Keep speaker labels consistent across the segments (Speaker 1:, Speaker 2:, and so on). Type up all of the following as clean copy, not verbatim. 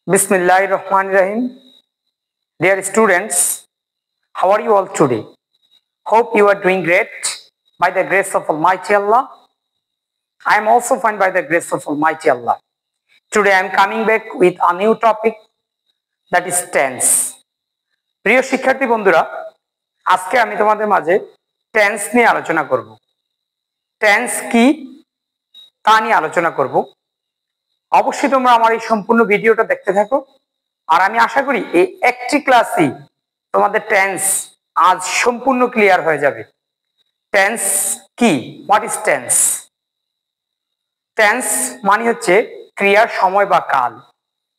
Speaker 1: Bismillahirrahmanirrahim. Dear students, how are you all today? Hope you are doing great by the grace of Almighty Allah. I am also fine by the grace of Almighty Allah. Today I am coming back with a new topic, that is tense. প্রিয় শিক্ষার্থী বন্ধুরা, আজকে আমি তোমাদের মাঝে tense নিয়ে আলোচনা করব। টেন্স কি তা নিয়ে আলোচনা করব। অবশ্যই তোমরা আমার এই সম্পূর্ণ ভিডিওটা দেখতে থাকো, আর আমি আশা করি এই একটি ক্লাসই তোমাদের টেন্স আজ সম্পূর্ণ ক্লিয়ার হয়ে যাবে। টেন্স কি? What is tense? টেন্স মানে হচ্ছে ক্রিয়ার সময় বা কাল।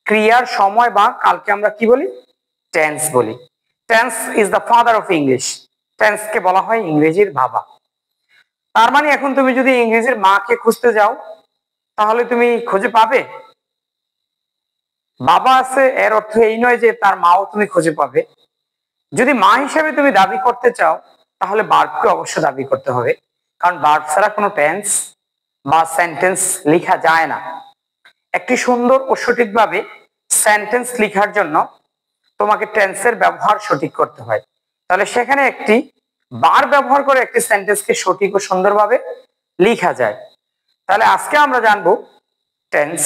Speaker 1: ক্রিয়ার সময় বা কালকে আমরা কি বলি? টেন্স বলি। Tense is the father of English. টেন্সকে বলা হয় ইংরেজির বাবা। তার মানে এখন তুমি যদি ইংরেজির মাকে খুঁজতে যাও তাহলে তুমি খুঁজে পাবে? বাবা আছে এর অর্থ এই নয় যে তার মাও তুমি খুঁজে পাবে। যদি মা হিসেবে তুমি দাবি করতে চাও তাহলে ভার্বকে অবশ্য দাবি করতে হবে, কারণ ভার্ব ছাড়া কোনো টেন্স বা সেন্টেন্স লেখা যায় না। একটি সুন্দর ও সঠিকভাবে সেন্টেন্স লেখার জন্য তোমাকে টেন্সের ব্যবহার সঠিক করতে হয়। তাহলে সেখানে একটি ভার্ব ব্যবহার করে একটি সেন্টেন্সকে সঠিক ও সুন্দরভাবে লেখা যায়। তাহলে আজকে আমরা জানবো টেন্স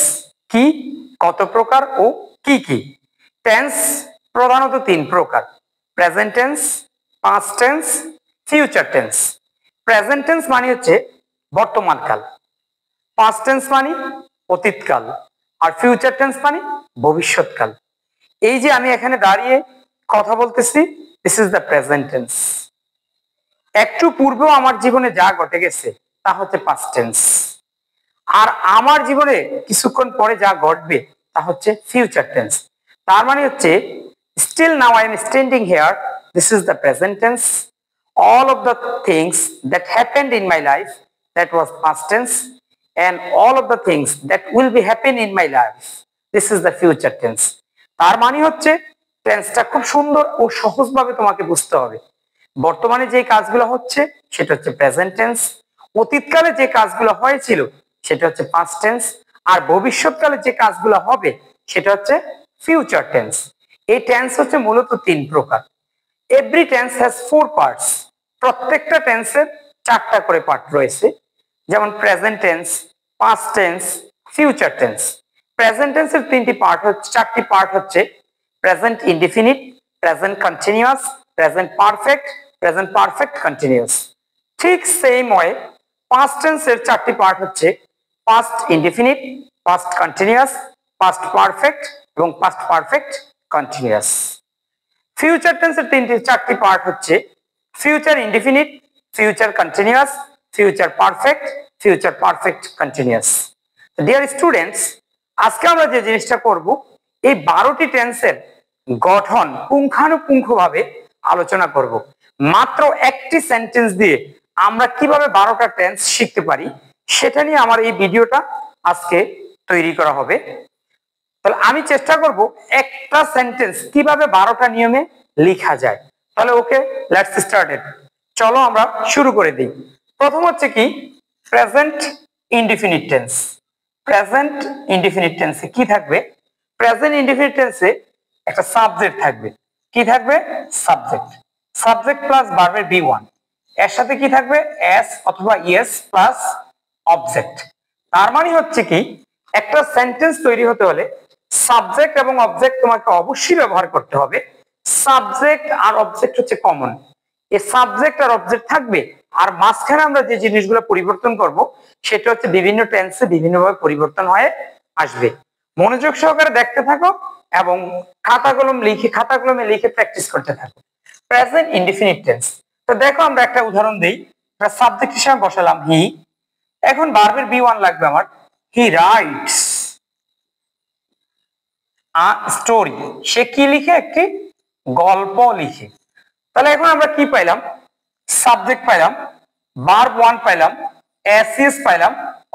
Speaker 1: কি, কত প্রকার ও কি কি। টেন্স প্রধানত তিন প্রকার: present tense, past tense, future tense. Present tense মানে হচ্ছে বর্তমান কাল, পাস্ট টেন্স মানে অতীতকাল, আর ফিউচার টেন্স মানে ভবিষ্যৎকাল। এই যে আমি এখানে দাঁড়িয়ে কথা বলতেছি, this is the present tense. একটু পূর্বেও আমার জীবনে যা ঘটে গেছে তা হচ্ছে পাস্ট টেন্স, আর আমার জীবনে কিছুক্ষণ পরে যা ঘটবে তা হচ্ছে ফিউচার টেন্স। তার মানে হচ্ছে still now I am standing here, this is the present tense. All of the things that happened in my life, that was past tense, and all of the things that will be happen in my life, this is the future tense. তার মানে হচ্ছে টেন্সটা খুব সুন্দর ও সহজভাবে তোমাকে বুঝতে হবে। বর্তমানে যে কাজগুলো হচ্ছে সেটা হচ্ছে প্রেজেন্ট টেন্স, অতীতকালে যে কাজগুলো হয়েছিল সেটা হচ্ছে পাস্ট টেন্স, আর ভবিষ্যৎকালে যে কাজগুলো হবে সেটা হচ্ছে ফিউচার টেন্স। এই টেন্স হচ্ছে মূলত তিন প্রকার। Every tense has four parts. প্রত্যেকটা টেন্সের চারটা করে পার্ট রয়েছে, যেমন present tense, past tense, future tense. Present টেন্সের চারটি পার্ট হচ্ছে present indefinite, present continuous, present perfect, present perfect continuous. ঠিক সেম ওয়ে পাস্ট টেন্সের চারটি পার্ট হচ্ছে past indefinite, past continuous, past perfect এবং পাস্ট পারফেক্ট কন্টিনিউয়াস। ফিউচার টেন্সের চারটি পার্ট হচ্ছে future indefinite, future continuous, future perfect, future perfect continuous. Dear students, আজকে আমরা যে জিনিসটা করব, এই 12টি টেন্সের গঠন পুঙ্খানুপুঙ্খভাবে আলোচনা করব। মাত্র একটি সেন্টেন্স দিয়ে আমরা কিভাবে 12টা টেন্স শিখতে পারি সেটা নিয়ে আমার এই ভিডিওটা আজকে তৈরি করা হবে। তাহলে আমি চেষ্টা করব একটা সেন্টেন্স কিভাবে 12টা নিয়মে লেখা যায়। তাহলে ওকে, লেটস স্টার্টেড। চলো আমরা শুরু করে দিই। প্রথম হচ্ছে কি? Present indefinite tense. Present indefinite টেন্সে কি থাকবে? প্রেজেন্ট ইনডিফিনিট টেন্সে একটা সাবজেক্ট থাকবে। কি থাকবে? সাবজেক্ট। সাবজেক্ট প্লাস ভার্বের বি1। এর সাথে কি থাকবে? এস অথবা ইএস প্লাস অবজেক্ট। তার মানে হচ্ছে কি, একটা সেন্টেন্স তৈরি হতে হলে সাবজেক্ট এবং অবজেক্ট তোমাকে অবশ্যই ব্যবহার করতে হবে। সাবজেক্ট আর অবজেক্ট হচ্ছে কমন। এই সাবজেক্ট আর অবজেক্ট থাকবে, আর মাঝখানে আমরা যে জিনিসগুলো পরিবর্তন করব সেটা হচ্ছে বিভিন্ন টেন্সে বিভিন্নভাবে পরিবর্তন হয়ে আসবে। মনোযোগ সহকারে দেখতে থাকো এবং খাতা কলমে লিখে প্র্যাকটিস করতে থাকো। Present indefinite tense. তো দেখো, আমরা একটা উদাহরণ দেই। সাবজেক্ট হিসেবে বসালাম হি। এখন ভার্বের বি1 লাগবে আমার। He writes a story. সে কি লিখে? একটি গল্প লিখে। তাহলে এখন আমরা কি পাইলাম? সাবজেক্ট পাইলাম, ভার্ব 1 পাইলাম, এসইএস পাইলাম,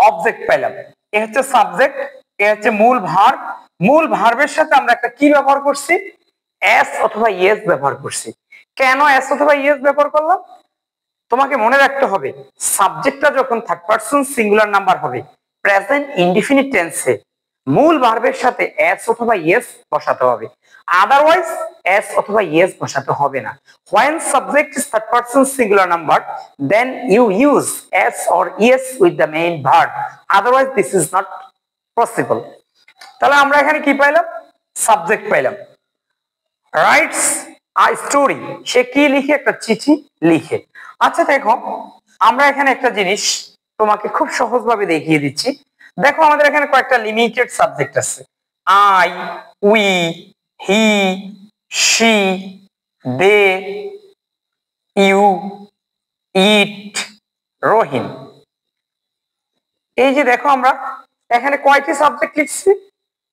Speaker 1: অবজেক্ট পাইলাম। এ হচ্ছে সাবজেক্ট, এ হচ্ছে মূল ভার্ব। মূল ভার্বের সাথে আমরা একটা কি ব্যবহার করছি? এস অথবা ইএস ব্যবহার করছি। কেন এস অথবা ইএস ব্যবহার করলাম? তোমাকে মনে রাখতে হবে, সাবজেক্টটা যখন থার্ড পারসন সিঙ্গুলার নাম্বার হবে প্রেজেন্ট ইনডিফিনিট টেন্সে, মূল ভার্বের সাথে এস অথবা ইয়েস বসাতে হবে, আদারওয়াইজ এস অথবা ইয়েস বসাতে হবে না। when subject is third person singular number then you use s or yes with the main verb, otherwise this is not possible। তাহলে আমরা এখানে কি পাইলাম, সাবজেক্ট পাইলাম, রাইটস আ স্টোরি, সে কি লিখে, একটা চিঠি লিখে। আচ্ছা দেখো, আমরা এখানে একটা জিনিস তোমাকে খুব সহজভাবে দেখিয়ে দিচ্ছি। দেখো আমাদের এখানে কয়েকটা লিমিটেড সাবজেক্ট আছে, I, we, he, she, they, you, it, Rahim. এই যে দেখো আমরা এখানে কয়টি সাবজেক্ট লিখছি,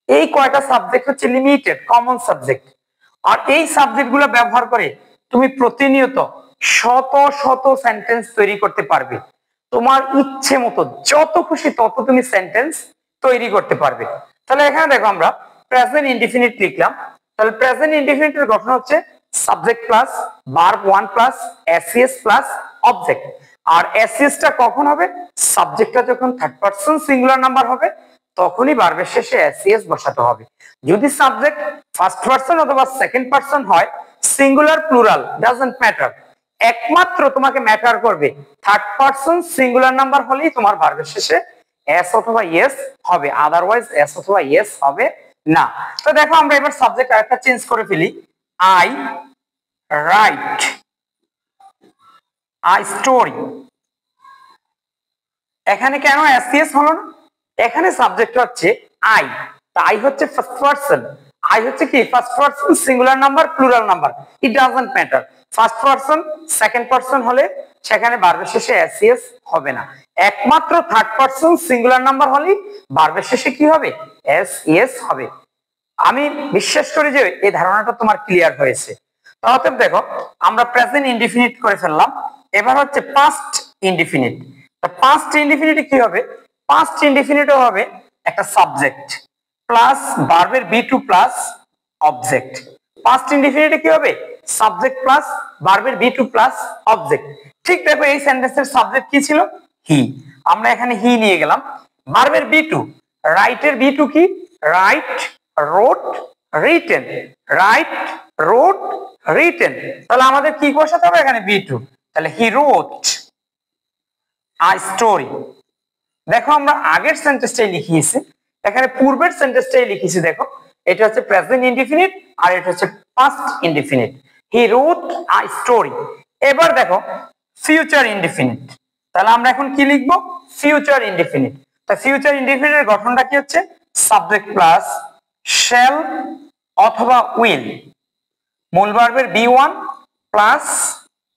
Speaker 1: এই কয়টা সাবজেক্ট হচ্ছে লিমিটেড কমন সাবজেক্ট। আর এই সাবজেক্ট গুলো ব্যবহার করে তুমি প্রতিনিয়ত শত শত সেন্টেন্স তৈরি করতে পারবে, তোমার ইচ্ছে মতো যত খুশি তত তুমি সেন্টেন্স তৈরি করতে পারবে। তাহলে এখানে দেখো আমরা প্রেজেন্ট ইনডিফিনিট লিখলাম, তাহলে প্রেজেন্ট ইনডিফিনিটের গঠন হচ্ছে subject plus verb one plus S E S plus object. আর এসইএস টা কখন হবে, সাবজেক্টটা যখন থার্ড পারসন সিঙ্গুলার নাম্বার হবে তখনই ভার্বের শেষে এসইএস বসাতে হবে। যদি সাবজেক্ট ফার্স্ট পারসন অথবা সেকেন্ড পারসন হয়, সিঙ্গুলার প্লুরাল ডাজন্ট ম্যাটার, একমাত্র তোমাকে ম্যাটার করবে থার্ড পারসন সিঙ্গুলার নাম্বার হলেই তোমার ভার্বের শেষে এস অথবা ইয়েস হবে, আদারওয়াইজ এস অথবা ইয়েস হবে না। তো দেখো আমরা এবার সাবজেক্ট আরেকটা চেঞ্জ করে ফেলি, আই রাইট আ স্টোরি। এখানে কেন এসইএস হলো না, এখানে সাবজেক্ট হচ্ছে আই, আই হচ্ছে ফার্স্ট পারসন, আই হচ্ছে কি first person singular number plural number, it doesn't matter. First person second person হলে সেখানে ভার্বের শেষে এসইএস হবে না, একমাত্র থার্ড পারসন সিঙ্গুলার নাম্বার হলেই ভার্বের শেষে কি হবে, এসইএস হবে। আমি বিশ্বাস করি যে এই ধারণাটা তোমার ক্লিয়ার হয়েছে। তাহলে দেখো আমরা প্রেজেন্ট ইনডিফিনিট করে ফেললাম, এবার হচ্ছে পাস্ট ইনডিফিনিট। পাস্ট ইনডিফিনিটে কি হবে, পাস্ট ইনডিফিনিটও হবে একটা সাবজেক্ট প্লাস ভার্বের V two plus object. Past ইনডিফিনিটে কি হবে, সাবজেক্ট প্লাস ভার্বের বি টু প্লাস অবজেক্ট। ঠিক দেখো এই সেন্টেন্সের সাবজেক্ট কি ছিল, হি, আমরা এখানে হি নিয়ে গেলাম। ভার্বের বি টু, রাইটের বি টু কি, right, wrote, written, write, wrote, written. তাহলে আমাদের কি বসাতে হবে এখানে, বি টু, তাহলে হি রোট আ স্টোরি। দেখো আমরা আগের সেন্টেন্সটাই লিখিয়েছি, এখানে পূর্বের সেন্টেন্সটাই লিখেছি। দেখো এটা হচ্ছে প্রেজেন্ট ইনডিফিনিট আর এটা হচ্ছে past indefinite, he wrote a story. এবার দেখো ফিউচার ইনডিফিনিট, তাহলে আমরা এখন কি লিখবো, ফিউচার ইনডিফিনিট। তা ফিউচার ইনডিফিনিটের গঠনটা কি হচ্ছে, সাবজেক্ট প্লাস শ্যাল অথবা উইল, মূল ভার্বের বি ওয়ান প্লাস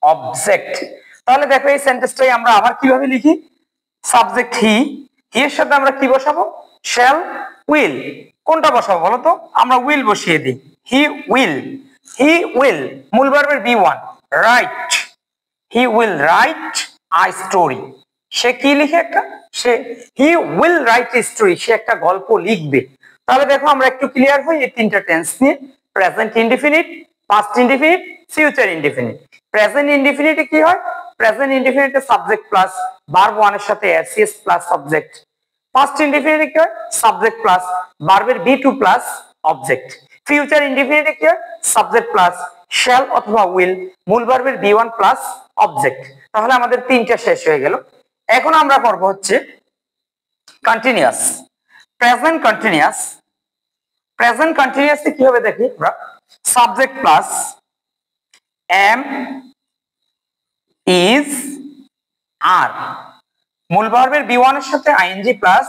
Speaker 1: অবজেক্ট। তাহলে দেখো এই সেন্টেন্সটাই আমরা আবার কিভাবে লিখি, সাবজেক্ট হি, হি এর সাথে আমরা কি বসাবো, শ্যাল, উইল। কোনটা বসাবো বলো তো, আমরা উইল বসিয়ে দিই, হি উইল, হি উইল, মূল ভার্বের V one write, he will write a story. সে কি লিখে, একটা সে he will write a story, সে একটা গল্প লিখবে। তাহলে দেখো আমরা একটু ক্লিয়ার হই এই তিনটা টেন্স নিয়ে, present indefinite, past indefinite, future indefinite. Present ইনডিফিনিটে কি হয়, প্রেজেন্ট ইনডিফিনিটে সাবজেক্ট প্লাস ভার্ব ওয়ান এর সাথে এসইএস প্লাস অবজেক্ট। পাস্ট ইনডিফিনিটে কি হয়, সাবজেক্ট প্লাস ভার্বের V two plus object. Future ইনডিফিনিটে কি হয়, সাবজেক্ট প্লাস শ্যাল অথবা উইল, মূল ভার্বের বি ওয়ান প্লাস অবজেক্ট। তাহলে আমাদের তিনটা শেষ হয়ে গেল। এখন আমরা করব হচ্ছে কন্টিনিউয়াস, প্রেজেন্ট কন্টিনিউয়াস। প্রেজেন্ট কন্টিনিউয়াসে কি হবে দেখি আমরা, subject plus am, is, are, মূল ভার্বের বি ওয়ান এর সাথে আইএনজি প্লাস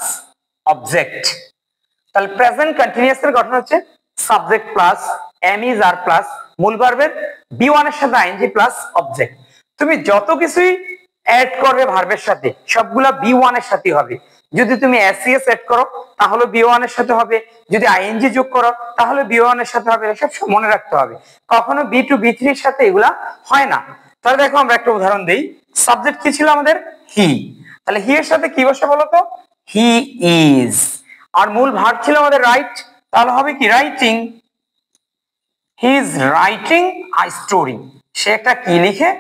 Speaker 1: অবজেক্ট। তাহলে প্রেজেন্ট কন্টিনিউয়াস এর গঠন হচ্ছে subject plus am, is, are plus মূল ভার্বের বি ওয়ান এর সাথে আইএনজি প্লাস অবজেক্ট। তুমি যত কিছুই অ্যাড করবে ভার্বের সাথে সবগুলা বি ওয়ান এর সাথে হবে। যদি তুমি এসইএস অ্যাড করো তাহলে বি ওয়ান এর সাথে হবে, যদি আইএনজি যোগ করো তাহলে বি ওয়ান এর সাথে হবে, এসব মনে রাখতে হবে। কখনো বি টু বি থ্রি এর সাথে এগুলা হয় না। তাহলে দেখো আমরা একটা উদাহরণ দেই, সাবজেক্ট কি ছিল আমাদের, হি, তাহলে হি এর সাথে কি বসে বলতো, হি ইজ। আর মূল ভার্ব ছিল আমাদের রাইট, তাহলে হবে কি writing, he is writing a story. সে একটা কি লিখে,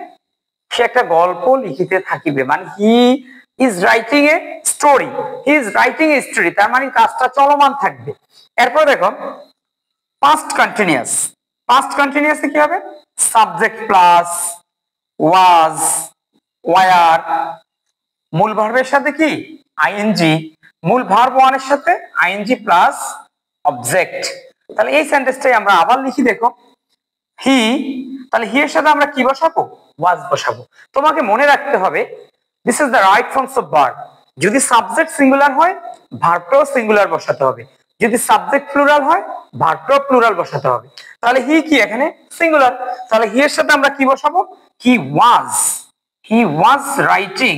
Speaker 1: সে একটা গল্প লিখিতে থাকিবে, মানে he is writing a story, he is writing a story, তার মানে কাজটা চলমান থাকবে। এরপর দেখো পাস্ট কন্টিনিউয়াস, পাস্ট কন্টিনিউয়াসে কি হবে? সাবজেক্ট প্লাস ওয়াজ, ওয়ার, মূল ভার্বের সাথে কি আইএনজি, মূল ভার্ব ওয়ান এর সাথে আইএনজি প্লাস অবজেক্ট। তাহলে এই সেন্টেন্সটাই আমরা আবার লিখি, দেখো হি, তাহলে হি এর সাথে আমরা কি বসাবো? ওয়াজ বসাবো। তোমাকে মনে রাখতে হবে this is the right forms of verb. যদি সাবজেক্ট সিঙ্গুলার হয় ভার্বটাও সিঙ্গুলার বসাতে হবে, যদি সাবজেক্ট প্লুরাল হয় ভার্বটাও প্লুরাল বসাতে হবে। তাহলে হি কি এখানে সিঙ্গুলার, তাহলে হি এর সাথে আমরা কি বসাবো? He was writing,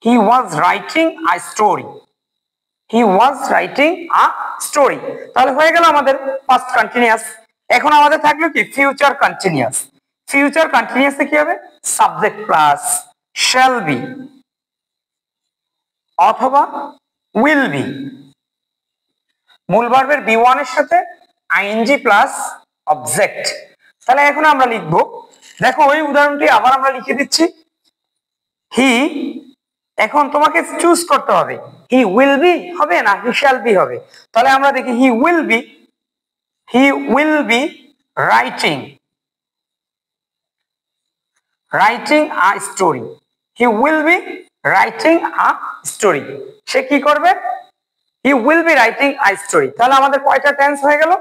Speaker 1: he was writing a story, he was writing a story। তাহলে হয়ে গেল আমাদের past continuous। এখন আমাদের থাকলো কি future continuous। future continuous এ কি হবে? subject plus shall be অথবা will be, মূল ভার্বের be1 এর সাথে ing প্লাস অবজেক্ট। তাহলে এখন আমরা লিখবো, দেখো ওই উদাহরণটি আবার আমরা লিখে দিচ্ছি। হি, এখন তোমাকে চুজ করতে হবে হি উইল বি হবে না হি শ্যাল বি হবে। তাহলে আমরা দেখি he will be writing a story, he will be writing a story. সে কি করবে? He will be writing a story. তাহলে আমাদের কয়টা টেন্স হয়ে গেল?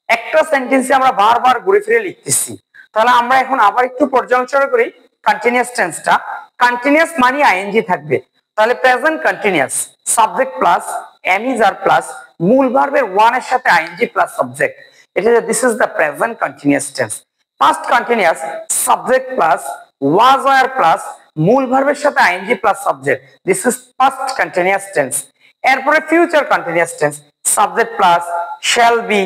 Speaker 1: একটা সেন্টেন্সে আমরা বারবার ঘুরে ফিরে লিখতেছি। তাহলে আমরা এখন আবার একটু পর্যালোচনা করি কন্টিনিউয়াস টেন্সটা। কন্টিনিউয়াস মানে আইএনজি থাকবে, তাহলে present continuous subject plus am is are plus মূল ভার্বের ওয়ান এর সাথে আইএনজি প্লাস সাবজেক্ট, এটা this is the present continuous tense. Past continuous subject plus was were plus মূল ভার্বের সাথে ING plus subject, this is past continuous tense. এরপরে future continuous tense subject plus shall be,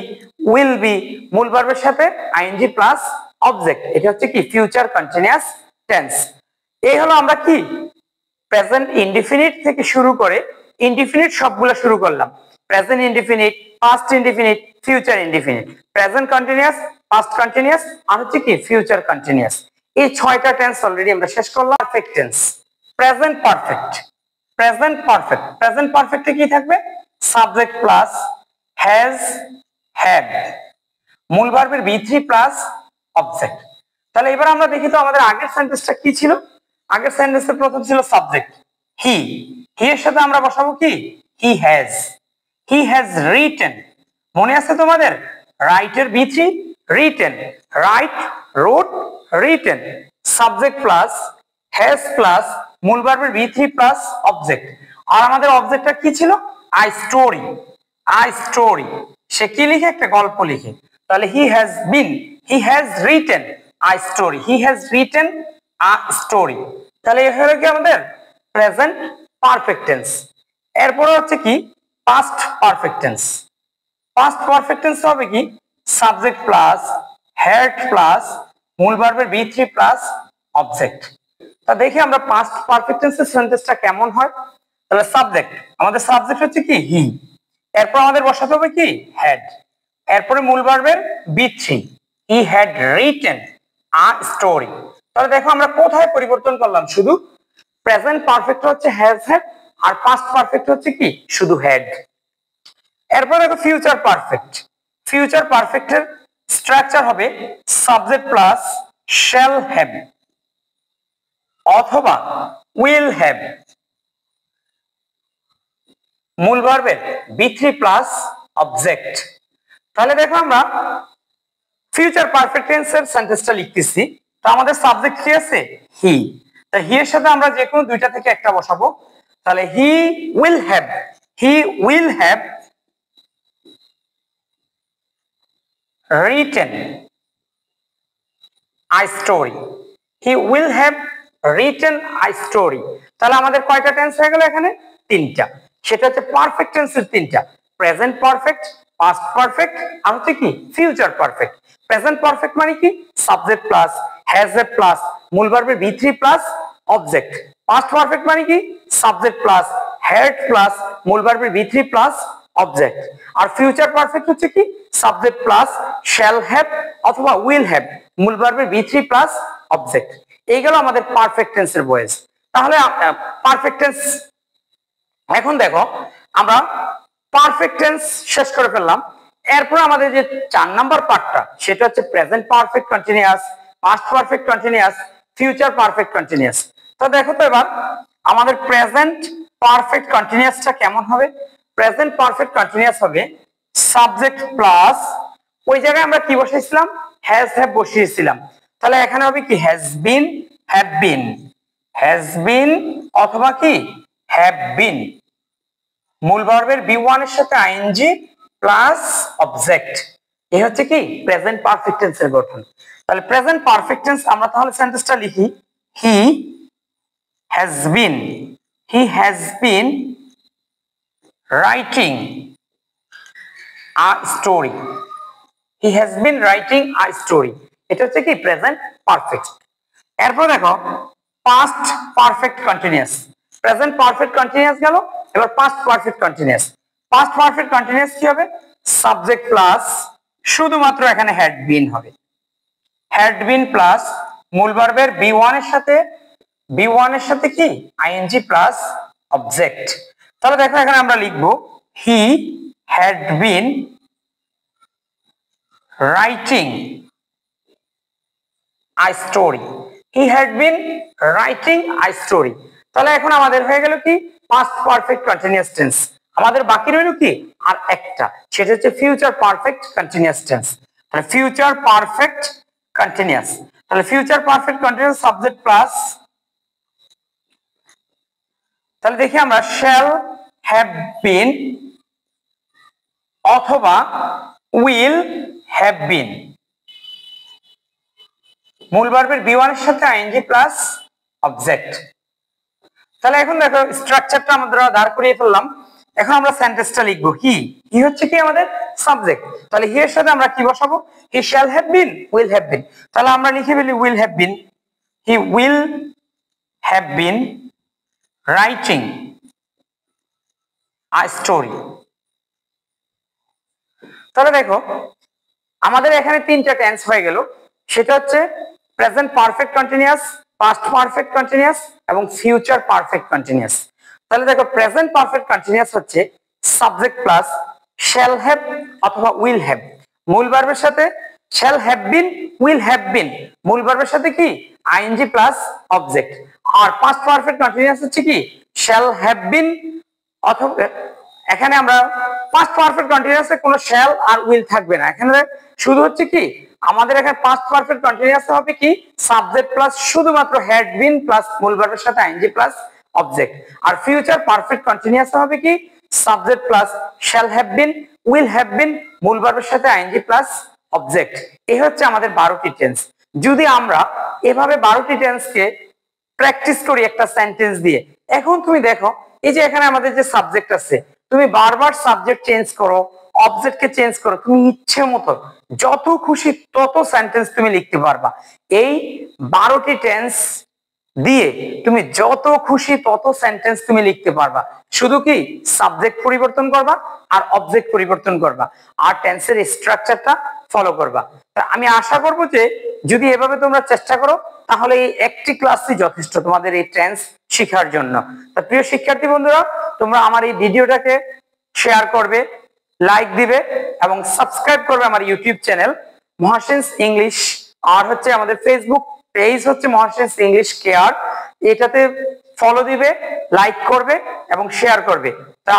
Speaker 1: will be, মূল ভার্বের সাথে ING plus object, এটা হচ্ছে কি ফিউচার কন্টিনিউয়াস টেন্স। এই হলো আমরা কি প্রেজেন্ট ইনডিফিনিট থেকে শুরু করে ইনডিফিনিট সবগুলো শুরু করলাম। Present indefinite, past indefinite, future indefinite, present continuous, past continuous আর হচ্ছে কি ফিউচার কন্টিনিউয়াস। এই 6টা টেন্স অলরেডি আমরা শেষ করলাম। Perfect tense, present perfect, present পারফেক্টে কি থাকবে? সাবজেক্ট প্লাস হ্যাজ, হ্যাড, মূল ভার্বের বি3 প্লাস অবজেক্ট। তাহলে এবার আমরা দেখি তো আমাদের আগের সেন্টেন্সটা কি ছিল। আগের সেন্টেন্সের প্রথম ছিল সাবজেক্ট হি, এর সাথে আমরা বসাবো কি হি হ্যাজ রিটেন, মনে আছে তোমাদের? রাইটের বি3 written, write, wrote, written, subject plus has plus মূল ভার্বের বি3 প্লাস অবজেক্ট। আর আমাদের অবজেক্টটা কি ছিল? আই স্টোরি, সে কি লিখে? একটা গল্প লিখে। তাহলে he has written a story. তাহলে এ হলো কি আমাদের প্রেজেন্ট পারফেক্ট টেন্স। এরপরে হচ্ছে কি past perfect tense. Past perfect tense হবে কি সাবজেক্ট প্লাস হ্যাড প্লাস মূল ভার্বের বি3 প্লাস অবজেক্ট। তা দেখি আমরা পাস্ট পারফেক্ট টেন্সের সেন্টেন্সটা কেমন হয়। তাহলে সাবজেক্ট, আমাদের সাবজেক্ট হচ্ছে কি হি, এরপর আমাদের বসাতে হবে কি হ্যাড, এরপরে মূল ভার্বের বি3 he had written a story. তাহলে দেখো আমরা কোথায় পরিবর্তন করলাম, শুধু প্রেজেন্ট পারফেক্ট হচ্ছে হ্যাজ হ্যাড আর পাস্ট পারফেক্ট হচ্ছে কি শুধু হ্যাড। এরপর দেখো ফিউচার পারফেক্টের স্ট্রাকচার হবে সাবজেক্ট প্লাস শ্যাল হ্যাভ অথবা উইল হ্যাভ, মূল ভার্বের বি3 প্লাস অবজেক্ট। তাহলে দেখো আমরা ফিউচার পারফেক্ট টেন্সের সেন্টেন্সটা লিখতেছি। তো আমাদের সাবজেক্ট কি আছে? হি। তা হি এর সাথে আমরা যে কোনো দুইটা থেকে একটা বসাবো। তাহলে he will have written a story, he will have written a story। তাহলে আমাদের কয়টা টেন্স হয়ে গেল এখানে? 3টা। সেটা হচ্ছে পারফেক্ট টেন্সের 3টা, প্রেজেন্ট পারফেক্ট, পাস্ট পারফেক্ট আর হচ্ছে কি ফিউচার পারফেক্ট। প্রেজেন্ট পারফেক্ট মানে কি subject plus has a plus মূল ভার্বের বি3 প্লাস অবজেক্ট। পাস্ট পারফেক্ট মানে কি সাবজেক্ট প্লাস হ্যাড প্লাস মূল ভার্বের বি3 প্লাস অবজেক্ট। আর ফিউচার পারফেক্ট হচ্ছে কি সাবজেক্ট প্লাস শ্যাল হ্যাভ অথবা উইল হ্যাভ মূল ভার্বের বি3 প্লাস অবজেক্ট। এই গেল আমাদের পারফেক্ট টেন্সের ভয়েস। তাহলে পারফেক্ট টেন্স, এখন দেখো আমরা পারফেক্ট টেন্স শেষ করে ফেললাম। এরপর আমাদের যে 4 নাম্বার পার্টটা সেটা হচ্ছে present perfect continuous, past perfect continuous, future perfect continuous. তো দেখো তো এবার আমাদের প্রেজেন্ট পারফেক্ট কন্টিনিউয়াসটা কেমন হবে? প্রেজেন্ট পারফেক্ট কন্টিনিউয়াস হবে সাবজেক্ট প্লাস, ওই জায়গায় আমরা কি বসাইছিলাম? হ্যাজ হ্যাভ বসিয়েছিলাম। তাহলে এখানে হবে কি has been, have been, has been অথবা কি হ্যাভ বিন। মূল ভার্বের বি1 এর সাথে আইএনজি প্লাস অবজেক্ট, এই হচ্ছে কি প্রেজেন্ট পারফেক্ট টেন্সের গঠন। তাহলে প্রেজেন্ট পারফেক্ট টেন্স আমরা তাহলে সেন্টেন্সটা লিখি, he has been, he has been writing a story, he has been writing a story, এটা হচ্ছে কি প্রেজেন্ট পারফেক্ট। এরপর দেখো past perfect continuous, present perfect continuous গেল, এবার past perfect continuous. Past perfect continuous কি হবে? সাবজেক্ট প্লাস, শুধুমাত্র এখানে হ্যাড বিন হবে, হ্যাড বিন প্লাস মূল ভার্বের বি1 এর সাথে কি আইএনজি প্লাস অবজেক্ট। তাহলে দেখো এখানে আমরা লিখবো he had been writing a story, he had been writing a story. তাহলে এখন আমাদের হয়ে গেল কি পাস্ট পারফেক্ট কন্টিনিউয়াস টেন্স। আমাদের বাকি রইল কি আর একটা, সেটা হচ্ছে ফিউচার পারফেক্ট কন্টিনিউয়াস টেন্স। তাহলে ফিউচার পারফেক্ট কন্টিনিউয়াস, তাহলে future perfect continuous subject plus, তাহলে দেখি আমরা শ্যাল হ্যাভ বিন অথবা উইল হ্যাভ বিন, মূল ভার্বের বি1 এর সাথে আইএনজি প্লাস অবজেক্ট। তাহলে এখন দেখো স্ট্রাকচারটা আমরা দাঁড় করিয়ে ফেললাম। এখন আমরা সেন্টেন্সটা লিখবো, হি হচ্ছে কি আমাদের সাবজেক্ট, তাহলে হি এর সাথে আমরা কি বসাবো? He shall have been, will have been. তাহলে আমরা লিখে ফেলি will have been, he will have been writing a story. তাহলে দেখো আমাদের এখানে 3টা টেন্স হয়ে গেল, সেটা হচ্ছে present perfect continuous, past perfect continuous এবং ফিউচার পারফেক্ট কন্টিনিউয়াস। তাহলে দেখো প্রেজেন্ট পারফেক্ট কন্টিনিউয়াস হচ্ছে সাবজেক্ট প্লাস শ্যাল হ্যাভ অথবা উইল হ্যাভ, মূল ভার্বের সাথে shall have been, will have been, মূল ভার্বের সাথে কি আইএনজি প্লাস অবজেক্ট। আর পাস্ট পারফেক্ট কন্টিনিউয়াস হচ্ছে কি শ্যাল হ্যাভ বিন অথবা, এখানে আমরা পাস্ট পারফেক্ট কন্টিনিউয়াসে কোনো শ্যাল আর উইল থাকবে না, এখানে শুধু হচ্ছে কি আমাদের এখানে পাস্ট পারফেক্ট কন্টিনিউয়াস হবে কি সাবজেক্ট প্লাস শুধুমাত্র হ্যাড বিন প্লাস মূল ভার্বের সাথে আইএনজি প্লাস অবজেক্ট। আর ফিউচার পারফেক্ট কন্টিনিউয়াস হবে কি subject plus shall have been, will have been, মূল ভার্বের সাথে আইএনজি প্লাস অবজেক্ট। এই হচ্ছে আমাদের 12টি টেন্স। যদি আমরা এভাবে 12টি টেন্সকে প্র্যাকটিস করি একটা সেন্টেন্স দিয়ে, এখন তুমি দেখো এই যে এখানে আমাদের যে সাবজেক্ট আছে, তুমি বারবার সাবজেক্ট চেঞ্জ করো, অবজেক্টকে চেঞ্জ করো, তুমি ইচ্ছে মতো যত খুশি তত সেন্টেন্স তুমি লিখতে পারবা। এই 12টি টেন্স দিয়ে তুমি যত খুশি তত সেন্টেন্স তুমি লিখতে পারবা, শুধু কি সাবজেক্ট পরিবর্তন করবা আর অবজেক্ট পরিবর্তন করবা আর টেন্সের স্ট্রাকচারটা ফলো করবা। আমি আশা করব যে যদি এভাবে তোমরা চেষ্টা করো তাহলে এই একটি ক্লাসই যথেষ্ট তোমাদের এই টেন্স শেখার জন্য। তা প্রিয় শিক্ষার্থী বন্ধুরা, তোমরা আমার এই ভিডিওটাকে শেয়ার করবে, লাইক দিবে এবং সাবস্ক্রাইব করবে আমার ইউটিউব চ্যানেল মহাসিনস ইংলিশ, আর হচ্ছে আমাদের ফেসবুক পেজ হচ্ছে মহাসিনস ইংলিশ কেয়ার, এটাতে ফলো দিবে, লাইক করবে এবং শেয়ার করবে। তা